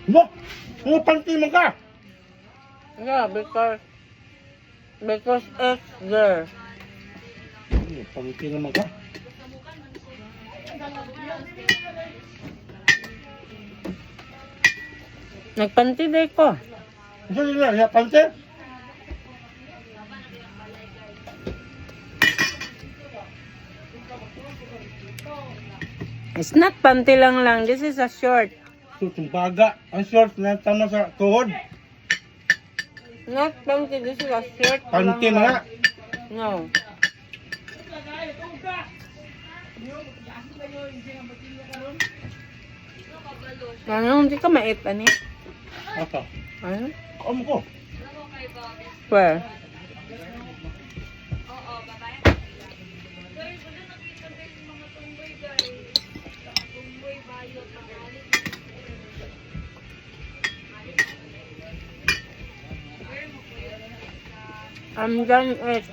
Mo! Mga panty man ka! Yeah, because it's there. Mga panty naman ka. Nagpanty day ko. Ito nila, ya panty? It's not panty lang. This is a short. Ito, itong baga. Ang short na tama sa tuhod. Not panty, this is a short. Panty lang. mga. No. Ano, hindi ka mait, ani? Apa? Ano? Kamu ko. Where? I'm done it.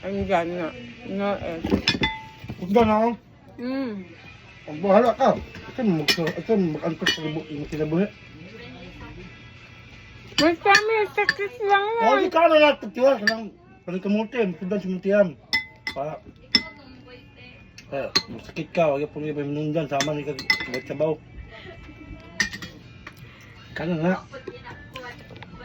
I'm done na. No it. Huwag ba na ako? Ang bahala ka. Ito mag-antok sa kinabuhi. May kami, sakit lang Oh, mo. di ka na lang pagtiwas. Kanang palikamutin. Sudan si Muntiam. Para. Masakit ka. Huwag po niya pa minundan. Sama ni ka sabaw. Kana na.